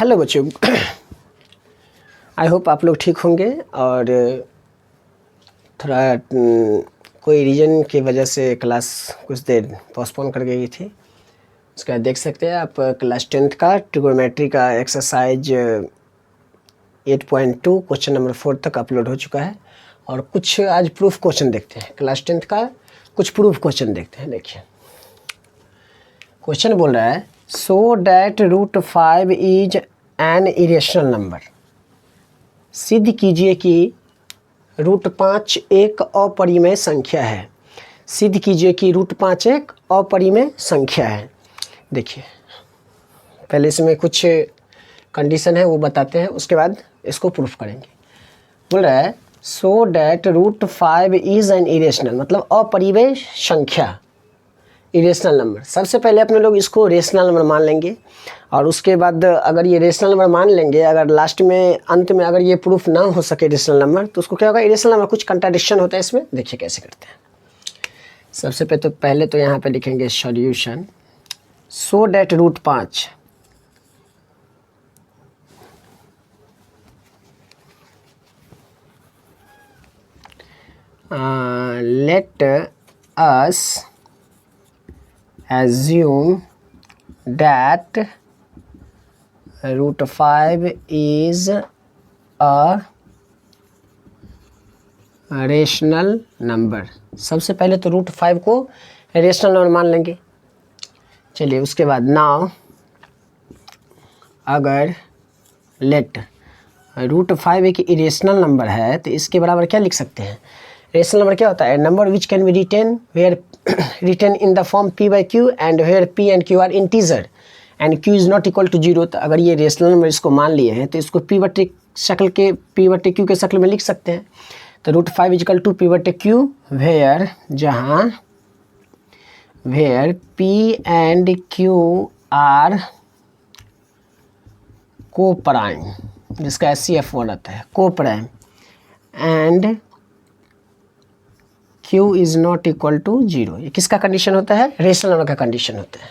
Hello बच्चों, I hope आप लोग ठीक होंगे। और थोड़ा कोई रीज़न की वजह से क्लास कुछ देर पोस्टपोन कर गई थी। उसका देख सकते हैं आप क्लास 10th का ट्रिगोनोमेट्री का एक्सरसाइज 8.2 क्वेश्चन नंबर 4 तक अपलोड हो चुका है। और कुछ आज प्रूफ क्वेश्चन देखते हैं, क्लास 10th का कुछ प्रूफ क्वेश्चन देखते हैं। देखिए क्वेश्चन बोल रहा है so that √5 is an irrational number. सिद्ध कीजिए कि √5 एक अपरिमेय संख्या है। सिद्ध कीजिए कि √5 एक अपरिमेय संख्या है। देखिए पहले इसमें कुछ कंडीशन है वो बताते हैं, उसके बाद इसको प्रूफ करेंगे। बोल रहा है so that √5 is an irrational, मतलब अपरिमेय संख्या, इरेशनल नंबर। सबसे पहले अपने लोग इसको रेशनल नंबर मान लेंगे और उसके बाद अगर ये रेशनल नंबर मान लेंगे, अगर लास्ट में अंत में अगर ये प्रूफ ना हो सके रेशनल नंबर, तो उसको क्या होगा, इरेशनल नंबर कुछ कंट्राडिक्शन होता है इसमें। देखिए कैसे करते हैं। सबसे पहले तो यहाँ पे लिखेंगे solution so that √5 let us assume that √5 is a rational number. सबसे पहले तो √5 को रेशनल नंबर मान लेंगे। चलिए उसके बाद नाउ अगर लेट √5 एक इरेशनल नंबर है तो इसके बराबर क्या लिख सकते हैं। रेशनल नंबर क्या होता है, number which can be written in the form p/q and where p and q are integer and q is not equal to 0। तो अगर ये रेशनल नंबर इसको मान लिए हैं तो इसको p/q के शक्ल में लिख सकते हैं। तो √5 इक्वल टू p/q वेयर, जहाँ where p and q are को प्राइम, जिसका SCF वर्ड आता है coprime, and q is not equal to 0। ये किसका कंडीशन होता है, रेशनल नंबर का कंडीशन होता है।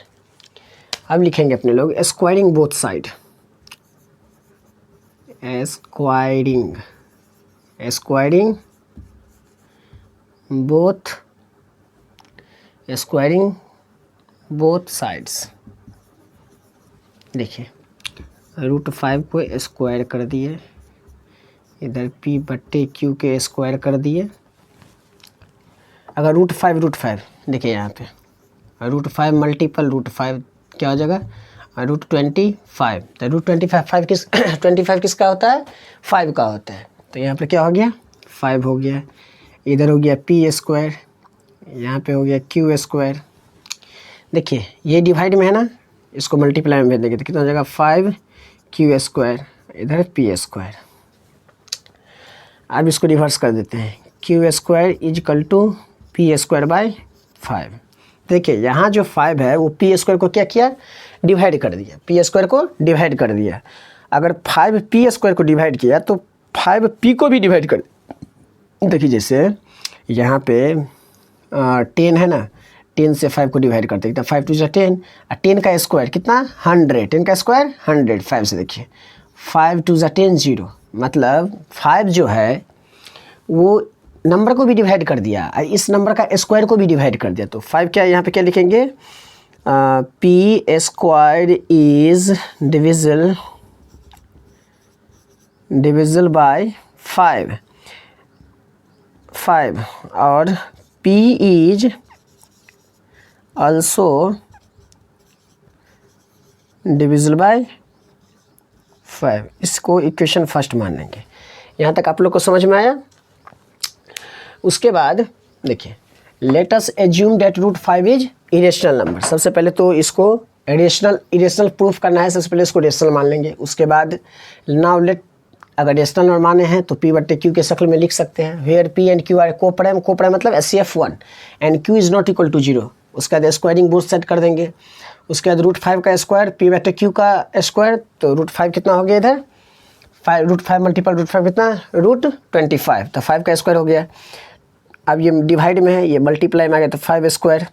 अब लिखेंगे अपने लोग squaring both side, squaring both sides. देखिए √5 को स्क्वायर कर दिए, इधर p/q के स्क्वायर कर दिए। अगर √5 देखिए यहाँ पे √5 मल्टीपल √5 क्या हो जाएगा, √25। तो √25 किसका होता है, 5 का होता है। तो यहाँ पे क्या हो गया, 5 हो गया। इधर हो गया p², यहाँ पे हो गया q²। देखिए ये डिवाइड में है ना, इसको मल्टीप्लाई में भेज देंगे तो कितना हो जाएगा, 5q², इधर p²। अब इसको रिवर्स कर देते हैं, q² इजकल टू p²/5। देखिए यहाँ जो 5 है वो p² को क्या किया, डिवाइड कर दिया, p² को डिवाइड कर दिया। अगर 5 p² को डिवाइड किया तो 5 p को भी डिवाइड कर। देखिए जैसे यहाँ पे 10 है ना, 10 से 5 को डिवाइड करते हैं तो 5 2 10, 10 का स्क्वायर कितना 100, 10 का स्क्वायर 100, 5 से देखिए 5 2 10 0, मतलब 5 जो है वो नंबर को भी डिवाइड कर दिया और इस नंबर का स्क्वायर को भी डिवाइड कर दिया। तो 5 क्या यहाँ पे क्या लिखेंगे, p² इज डिविजिबल बाय 5 और p is also divisible by 5। इसको इक्वेशन फर्स्ट मान लेंगे। यहाँ तक आप लोग को समझ में आया। उसके बाद देखिए let us assume that √5 is irrational number. सबसे पहले तो इसको इरेशनल प्रूफ करना है, सबसे पहले इसको रेशनल मान लेंगे। उसके बाद नाउ लेट, अगर रेशनल नंबर माने हैं तो p/q के शक्ल में लिख सकते हैं, where p and q are को प्राइम मतलब SCF1 and q is not equal to 0। उसके बाद स्क्वायरिंग बोथ साइड कर देंगे। उसके बाद √5 का स्क्वायर p/q का स्क्वायर, तो √5 कितना हो गया इधर, √5 मल्टीपल √5 कितना, √25, तो 5 का स्क्वायर हो गया। अब ये डिवाइड में है, ये मल्टीप्लाई में आ गया तो 5²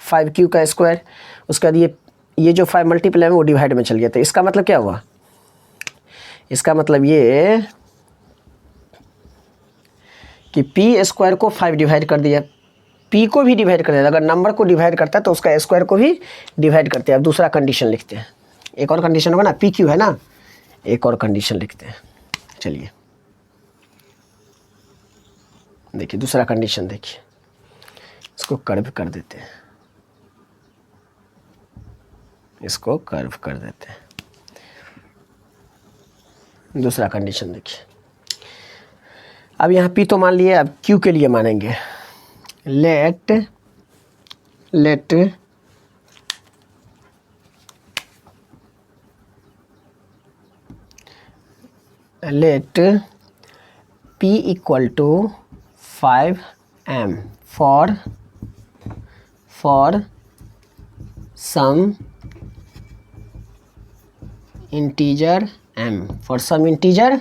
5q का स्क्वायर। उसके बाद ये जो 5 मल्टीप्लाई में वो डिवाइड में चल गया। तो इसका मतलब क्या हुआ, इसका मतलब ये कि पी स्क्वायर को 5 डिवाइड कर दिया, पी को भी डिवाइड कर दिया। अगर नंबर को डिवाइड करता है तो उसका स्क्वायर को भी डिवाइड करते हैं। अब दूसरा कंडीशन लिखते हैं, एक और कंडीशन होगा ना, पी क्यू है ना, एक और कंडीशन लिखते हैं। चलिए देखिए दूसरा कंडीशन, देखिए इसको कर्व कर देते हैं, इसको कर्व कर देते हैं। दूसरा कंडीशन देखिए, अब यहाँ पी तो मान लिए, अब क्यू के लिए मानेंगे। Let P equal to 5m for some integer m, for some integer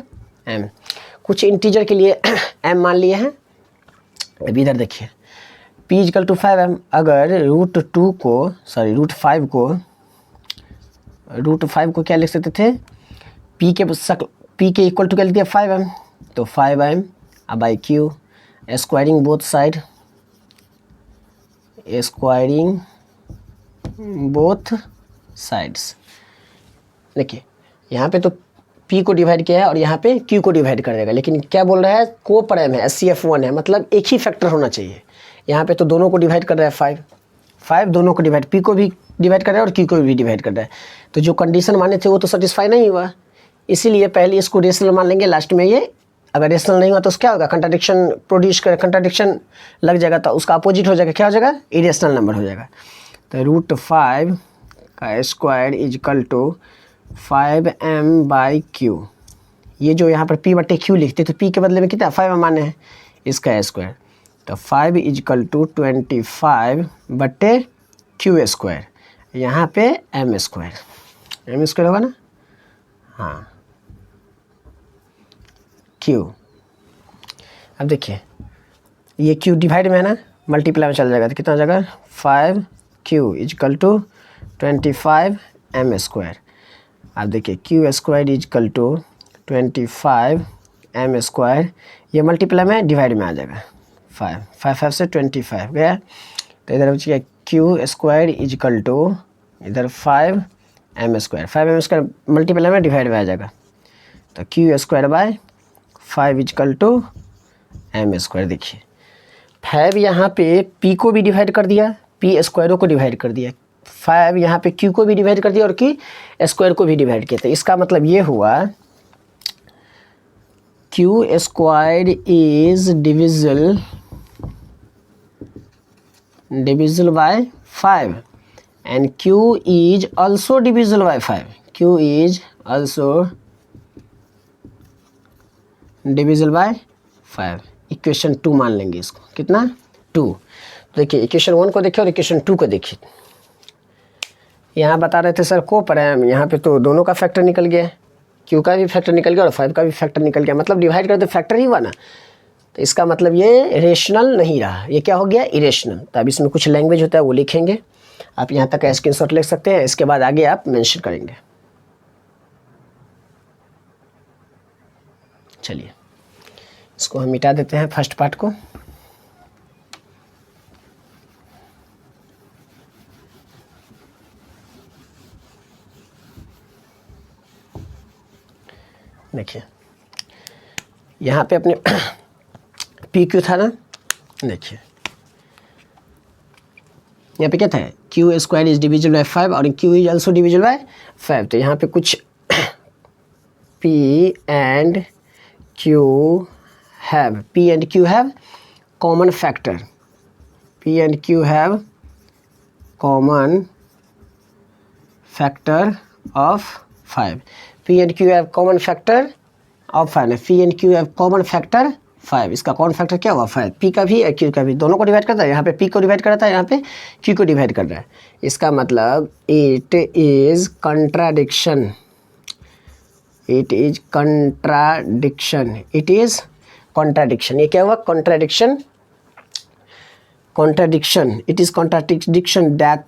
m। कुछ इंटीजर के लिए m मान लिए हैं। अब इधर देखिए p इक्वल टू 5m, अगर रूट 5 को क्या लिख सकते थे, p के इक्वल टू क्या लिख दिया 5m, तो 5m अब by Q, squaring both sides. देखिए यहाँ पे तो p को डिवाइड किया है और यहाँ पे q को डिवाइड कर देगा, लेकिन क्या बोल रहा है, कोपरम है, SCF1 है, मतलब एक ही फैक्टर होना चाहिए। यहाँ पे तो दोनों को डिवाइड कर रहा है 5 दोनों को डिवाइड, p को भी डिवाइड कर रहा है और q को भी डिवाइड कर रहा है। तो जो कंडीशन माने थे वो तो सेटिस्फाई नहीं हुआ, इसीलिए पहले इसको रेशनल मान लेंगे, लास्ट में ये अगर रेशनल नहीं हुआ तो क्या होगा, कंट्राडिक्शन लग जाएगा, तो उसका अपोजिट हो जाएगा, क्या हो जाएगा, इरेशनल नंबर हो जाएगा। तो रूट 5 का square equal to 5m by Q. ये जो यहाँ पर p बटे क्यू लिखते तो p के बदले में कितना 5 माने हैं, इसका स्क्वायर, तो 5 इजकल टू 25 बटे क्यू स्क्वायर, यहाँ पे m स्क्वायर होगा ना, हाँ q। अब देखिए ये q डिवाइड में है ना, मल्टीप्लाई में चल जाएगा तो कितना हो जाएगा 5q is equal to 25m square. अब देखिए Q square equal to 25m square, ये मल्टीप्लाई में डिवाइड में आ जाएगा, 5 से 25 गया, तो इधर बच गया क्यू स्क्वायर इजकल टू इधर 5m स्क्वायर मल्टीप्लाई में डिवाइड में आ जाएगा, तो Q square by 5 equal to m square. देखिए 5 यहाँ पे p को भी डिवाइड कर दिया, p स्क्वायरों को डिवाइड कर दिया, 5 यहाँ पे q को भी डिवाइड कर दिया और q स्क्वायर को भी डिवाइड किया। तो इसका मतलब ये हुआ q square is divisible by 5 and q is also divisible by 5, q is also divisible by 5। Equation 2 मान लेंगे इसको, कितना 2। देखिए इक्वेशन 1 को देखिए और इक्वेशन 2 को देखिए, यहाँ बता रहे थे सर कोपरम, यहाँ पे तो दोनों का फैक्टर निकल गया, q का भी फैक्टर निकल गया और 5 का भी फैक्टर निकल गया, मतलब डिवाइड कर दो फैक्टर ही हुआ ना, तो इसका मतलब ये रेशनल नहीं रहा, ये क्या हो गया, इरेशनल। तो अब इसमें कुछ लैंग्वेज होता है वो लिखेंगे, आप यहाँ तक स्क्रीनशॉट लिख सकते हैं, इसके बाद आगे आप मेंशन करेंगे। चलिए इसको हम मिटा देते हैं फर्स्ट पार्ट को। देखिए यहाँ पे अपने पी क्यू था ना, देखिए यहाँ पे क्या था, Q square is divisible by 5 और Q is also divisible by 5। तो यहाँ पे कुछ P and Q have common factor, P and Q have common factor of 5, P and Q have common factor of 5, P and Q have common factor 5। इसका common factor क्या हुआ 5, P का भी Q का भी, दोनों को डिवाइड करता है, यहाँ पे P को डिवाइड करता है, यहाँ पे Q को डिवाइड कर रहा है। इसका मतलब it is contradiction, it is contradiction. ये क्या हुआ, contradiction, it is contradiction that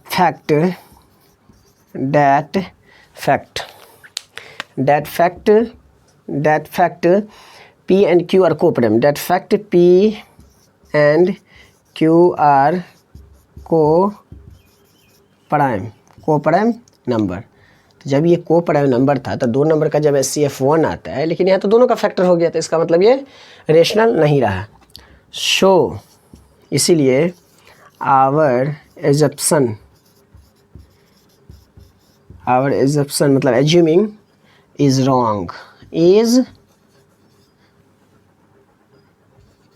fact that fact P and Q are co-prime, that fact P and Q are co-prime number। तो जब ये co-prime नंबर था तो 2 नंबर का जब SCF 1 आता है, लेकिन यहाँ तो दोनों का फैक्टर हो गया, तो इसका मतलब ये रेशनल नहीं रहा। शो, इसीलिए आवर एजप्शन मतलब assuming is wrong,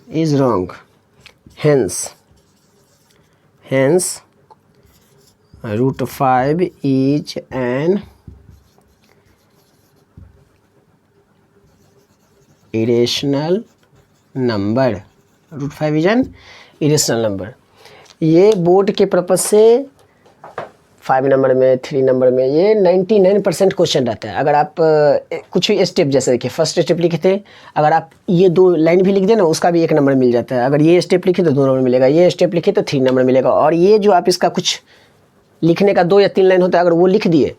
is wrong, hence root 5 is an irrational number, root 5 is an irrational number। ये बोर्ड के पर्पज से 5 नंबर में, 3 नंबर में ये 99% क्वेश्चन रहता है। अगर आप कुछ भी स्टेप, जैसे देखिए फर्स्ट स्टेप लिखे थे, अगर आप ये 2 लाइन भी लिख दें ना, उसका भी 1 नंबर मिल जाता है। अगर ये स्टेप लिखे तो 2 नंबर मिलेगा, ये स्टेप लिखे तो 3 नंबर मिलेगा। और ये जो आप इसका कुछ लिखने का 2 या 3 लाइन होता है, अगर वो लिख दिए,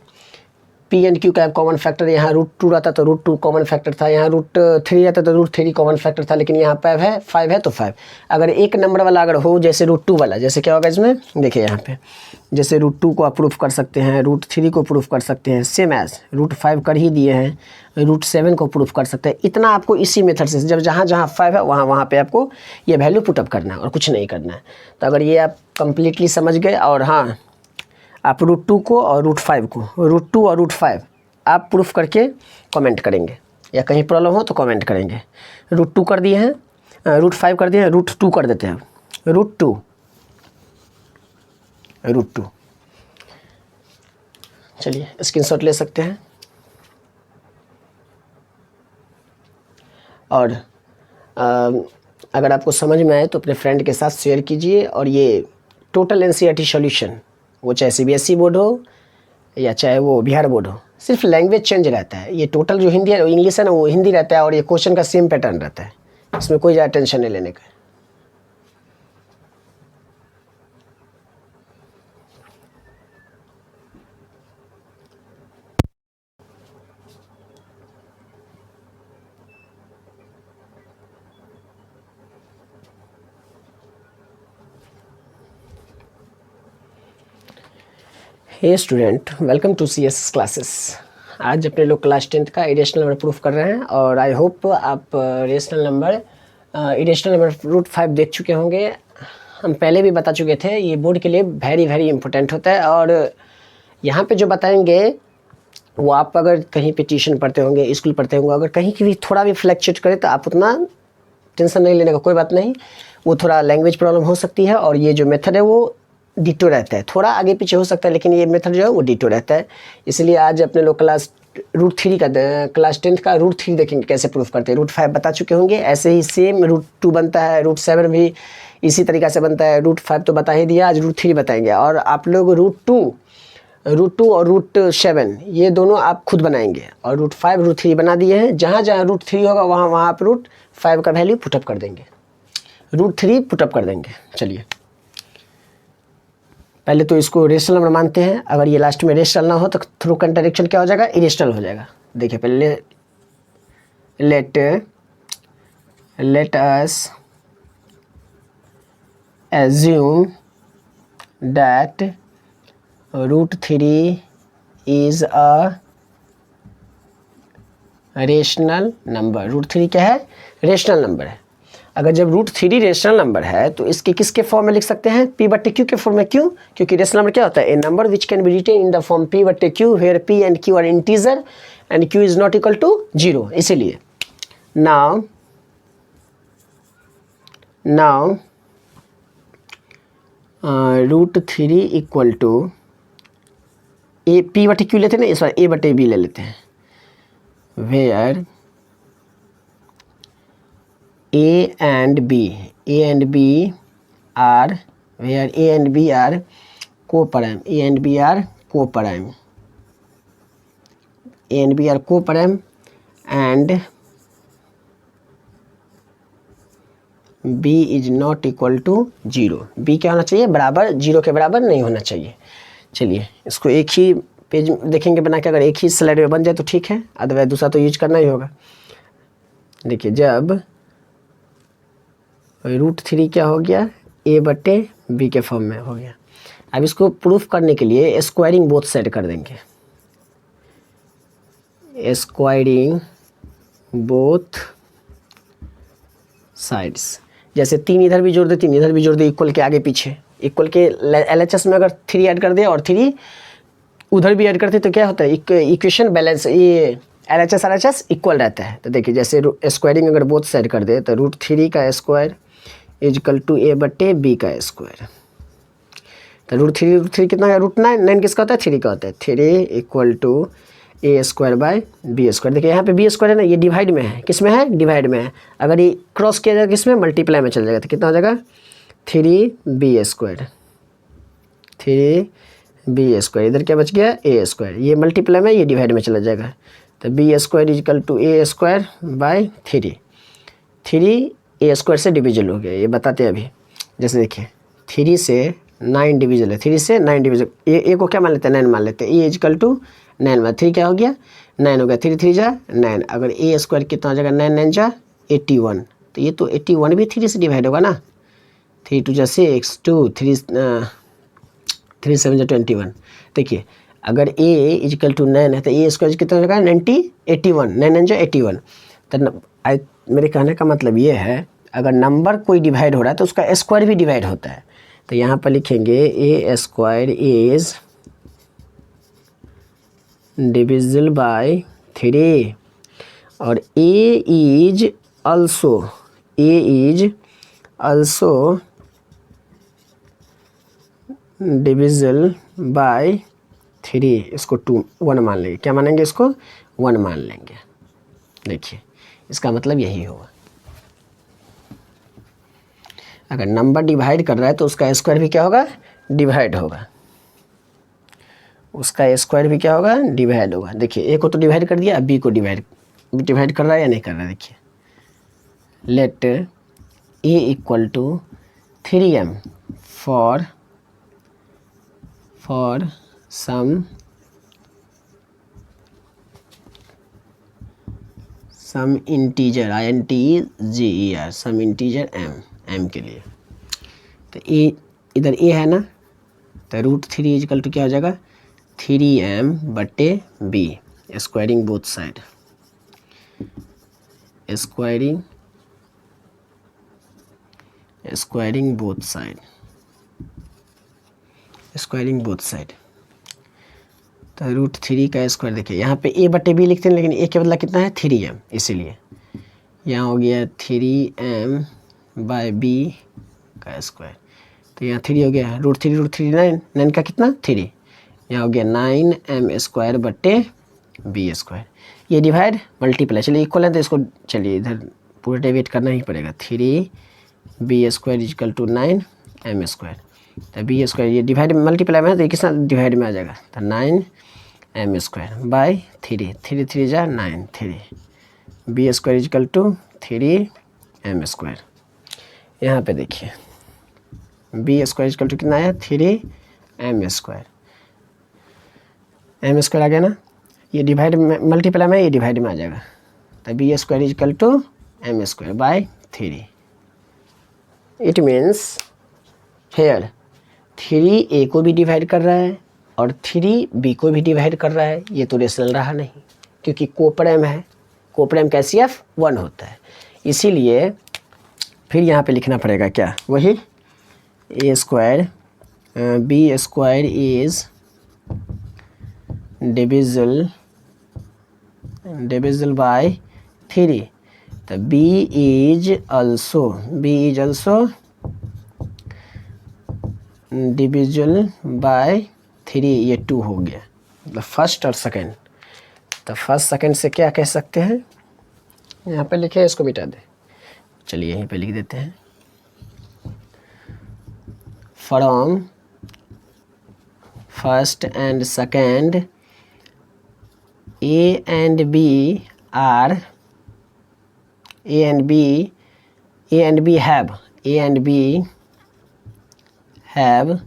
P एंड Q का कॉमन फैक्टर, यहाँ √2 रहता तो √2 कॉमन फैक्टर था, यहाँ √3 रहता तो √3 कॉमन फैक्टर था, लेकिन यहाँ 5 है तो 5। अगर 1 नंबर वाला अगर हो, जैसे √2 वाला, जैसे क्या होगा इसमें देखिए यहाँ पे, जैसे √2 को आप प्रूफ कर सकते हैं, √3 को प्रूफ कर सकते हैं, सेम एज √5 कर ही दिए हैं, √7 को प्रूफ कर सकते हैं। इतना आपको इसी मेथड से, जब जहाँ 5 है वहाँ पे आपको ये वैल्यू पुटअप करना है और कुछ नहीं करना है। तो अगर ये आप कंप्लीटली समझ गए, और हाँ, आप √2 को और √5 को, √2 और √5 आप प्रूफ करके कमेंट करेंगे, या कहीं प्रॉब्लम हो तो कमेंट करेंगे। √2 कर दिए हैं, √5 कर दिए हैं, √2 कर देते हैं, √2 चलिए स्क्रीनशॉट ले सकते हैं। और अगर आपको समझ में आए तो अपने फ्रेंड के साथ शेयर कीजिए। और ये टोटल NCERT सॉल्यूशन, वो चाहे CBSE बोर्ड हो या चाहे वो बिहार बोर्ड हो, सिर्फ लैंग्वेज चेंज रहता है। ये टोटल जो हिंदी है, इंग्लिश है ना, वो हिंदी रहता है, और ये क्वेश्चन का सेम पैटर्न रहता है, इसमें कोई ज़्यादा टेंशन नहीं लेने का। Hey student, welcome to CS classes. आज अपने लोग क्लास 10th का इरेशनल नंबर प्रूफ कर रहे हैं, और आई होप आप इरेशनल नंबर √5 देख चुके होंगे। हम पहले भी बता चुके थे, ये बोर्ड के लिए वेरी इंपॉर्टेंट होता है। और यहाँ पे जो बताएंगे वो आप अगर कहीं पे ट्यूशन पढ़ते होंगे, स्कूल पढ़ते होंगे, अगर कहीं की भी थोड़ा भी फ्लैक्चुएट करे तो आप उतना टेंशन नहीं लेने का, कोई बात नहीं। वो थोड़ा लैंग्वेज प्रॉब्लम हो सकती है, और ये जो मेथड है वो डिटो रहता है, थोड़ा आगे पीछे हो सकता है, लेकिन ये मेथड जो है वो डिटो रहता है। इसलिए आज अपने लोग क्लास √3 का, क्लास 10th का √3 देखेंगे कैसे प्रूफ करते हैं। √5 बता चुके होंगे, ऐसे ही सेम √2 बनता है, √7 भी इसी तरीक़ा से बनता है। √5 तो बता ही दिया, आज √3 बताएंगे। और आप लोग √2 और √7 ये दोनों आप खुद बनाएंगे, और √5 √3 बना दिए हैं। जहाँ √3 होगा वहाँ आप √5 का वैल्यू पुटअप कर देंगे, √3 पुटअप कर देंगे। चलिए पहले तो इसको रेशनल नंबर मानते हैं। अगर ये लास्ट में रेशनल ना हो तो थ्रू कंट्राडिक्शन क्या हो जाएगा, इरेशनल हो जाएगा। देखिए पहले let us assume that √3 is a rational number. √3 क्या है, रेशनल नंबर है। अगर जब √3 रेशनल नंबर है तो इसके किसके फॉर्म में लिख सकते हैं, P/Q के फॉर्म में। क्यों? क्योंकि रेशनल नंबर क्या होता है, a number which can be written in the form P/Q where P and Q are integer and Q is not equal to 0। इसीलिए नाउ √3 इक्वल टू P/Q लेते हैं ना, इस बार A/B ले लेते हैं, where A and B are where A and B are co-prime, and B is not equal to 0। B क्या होना चाहिए, बराबर 0 के बराबर नहीं होना चाहिए। चलिए इसको एक ही पेज देखेंगे बना के, अगर एक ही स्लाइड में बन जाए तो ठीक है, अदरवाइज दूसरा तो यूज करना ही होगा। देखिए जब √3 क्या हो गया, a/b के फॉर्म में हो गया। अब इसको प्रूफ करने के लिए स्क्वायरिंग बोथ साइड कर देंगे, स्क्वायरिंग बोथ साइड्स। जैसे 3 इधर भी जोड़ दे, 3 इधर भी जोड़ दे, इक्वल के आगे पीछे, इक्वल के LHS में अगर 3 ऐड कर दे और 3 उधर भी ऐड करते तो क्या होता है, इक्वेशन बैलेंस, ये LHS इक्वल रहता है। तो देखिए जैसे स्क्वायरिंग अगर बोथ साइड कर दे तो √3 का स्क्वायर इजकल टू a/b का स्क्वायर। तो √3 कितना है, √9 किसका होता है, 3 का होता है। 3 इक्वल टू a²/b²। देखिए यहाँ पे b² है ना, ये डिवाइड में है, किस में है, डिवाइड में है। अगर ये क्रॉस किया जाएगा किस में, मल्टीप्लाई में चल जाएगा, तो कितना हो जाएगा 3b²। 3b², इधर क्या बच गया, a²। ये मल्टीप्लाई में, ये डिवाइड में चला जाएगा, तो b² equal to a²/3। 3 a² से डिविजल हो गया, ये बताते हैं अभी। जैसे देखिए 3 से 9 डिविजल है, 3 से 9 डिविजल, ए को क्या मान लेते हैं, 9 मान लेते हैं। ए इजकल टू 9 में 3 क्या हो गया, 9 हो गया, 3 3 जा 9। अगर a² कितना हो जाएगा, 9 9 जा 81। तो ये तो 81 भी 3 से डिवाइड होगा ना, 3 2 जा 6, 2 3 3 7 जा 21। देखिए अगर a इजकल टू 9 है तो a² कितना हो जाएगा, 81, 9 9 जा 81। तो मेरे कहने का मतलब ये है, अगर नंबर कोई डिवाइड हो रहा है तो उसका स्क्वायर भी डिवाइड होता है। तो यहाँ पर लिखेंगे a² इज डिविजिबल बाय 3 और a is also divisible by 3। इसको 1 मान लेंगे, क्या मानेंगे, इसको 1 मान लेंगे। देखिए इसका मतलब यही होगा, अगर नंबर डिवाइड कर रहा है तो उसका स्क्वायर भी क्या होगा, डिवाइड होगा, उसका स्क्वायर भी क्या होगा, डिवाइड होगा। देखिए ए को तो डिवाइड कर दिया, अब बी को डिवाइड कर रहा है या नहीं कर रहा है। देखिए let a equal to 3m for some integer INTGER, some integer m के लिए। तो ए इधर a है ना, तो √3 इजकल टू क्या हो जाएगा, 3m/b, squaring both side, squaring both side. तो √3 का स्क्वायर, देखिए यहाँ पे a/b लिखते हैं, लेकिन a के बदला कितना है, 3m, इसीलिए यहाँ हो गया 3m/b का स्क्वायर। तो यहाँ 3 हो गया, √3 9 का कितना, 3, यहाँ हो गया 9m²/b²। ये डिवाइड मल्टीप्लाई, चलिए इक्वल है तो इसको चलिए इधर पूरा डेविएट करना ही पड़ेगा। 3b² is equal to 9m²। तो b² ये डिवाइड मल्टीप्लाई में है तो ये कितना डिवाइड में आ जाएगा, तो 9m²/3, 3 3 जा 9, 3 b² इजकल टू 3m²। यहाँ पे देखिए b² इजकल टू कितना आया, 3m²। m² आ गया ना, ये डिवाइड में मल्टीप्लाई में, ये डिवाइड में आ जाएगा, तो b² equal to m²/3। It means here 3a को भी डिवाइड कर रहा है और 3b को भी डिवाइड कर रहा है। ये तो रेशनल रहा नहीं, क्योंकि कोप्रेम है, कोप्रेम का HCF 1 होता है, इसीलिए फिर यहाँ पे लिखना पड़ेगा क्या, वही a² b² is divisible by 3। तो b is also divisible by 3, ये 2 हो गया, मतलब फर्स्ट और सेकंड। तो फर्स्ट सेकंड से क्या कह सकते हैं, यहाँ पे लिखे, इसको मिटा दे, चलिए यहीं पे लिख देते हैं, from first and second A and B have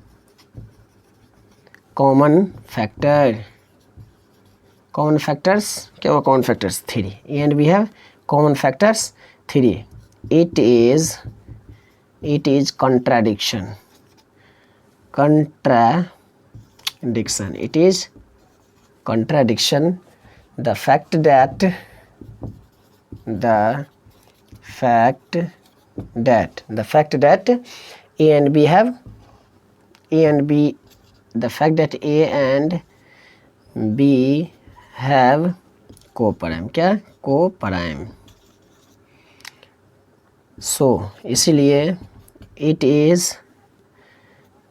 common factors, क्या हुआ, common factors 3, A and B have common factors 3. It is contradiction. It is contradiction. The fact that A and B have the fact that A and B have कोपराइम. क्या? कोपराइम. सो इसीलिए it is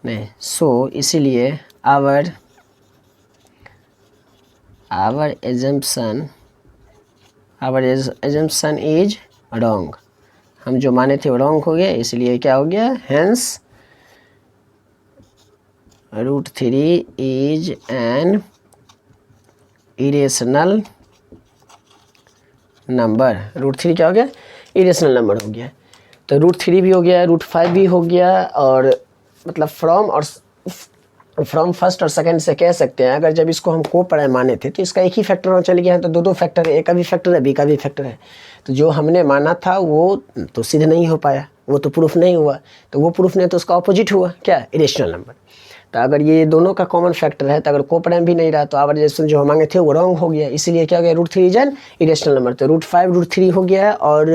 नहीं, सो इसीलिए our assumption is wrong. हम जो माने थे वो wrong हो गया, इसलिए क्या हो गया? Hence √3 is an irrational number. √3 क्या हो गया? इरेशनल नंबर हो गया. तो √3 भी हो गया, √5 भी हो गया, और मतलब फ्रॉम फर्स्ट और सेकंड से कह सकते हैं अगर जब इसको हम कोपराइम माने थे तो इसका एक ही फैक्टर और चल गया है, तो दो फैक्टर है, ए का भी फैक्टर है, बी का भी फैक्टर है. तो जो हमने माना था वो तो सिद्ध नहीं हो पाया, वो तो प्रूफ नहीं हुआ. तो वो प्रूफ नहीं तो उसका ऑपोजिट हुआ, क्या? Irrational number. तो अगर ये दोनों का कॉमन फैक्टर है तो अगर कोपराइम भी नहीं रहा तो आवर एजम्पशन जो हम मांगे थे वो रॉन्ग हो गया. इसीलिए क्या हो गया? √3 इज एन इरेशनल नंबर. तो √5 √3 हो गया, और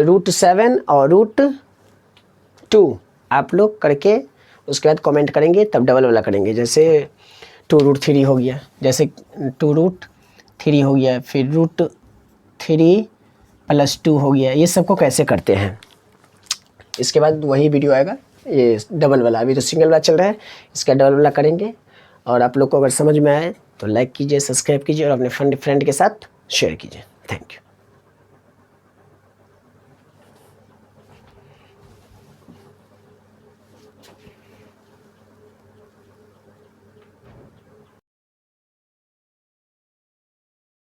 √7 और √2 आप लोग करके उसके बाद कमेंट करेंगे, तब डबल वाला करेंगे. जैसे 2√3 हो गया, जैसे 2√3 हो गया, फिर √3 + 2 हो गया. ये सबको कैसे करते हैं इसके बाद वही वीडियो आएगा. ये डबल वाला, अभी तो सिंगल वाला चल रहा है, इसका डबल वाला करेंगे. और आप लोग को अगर समझ में आए तो लाइक कीजिए, सब्सक्राइब कीजिए और अपने फ्रेंड के साथ शेयर कीजिए. Thank you.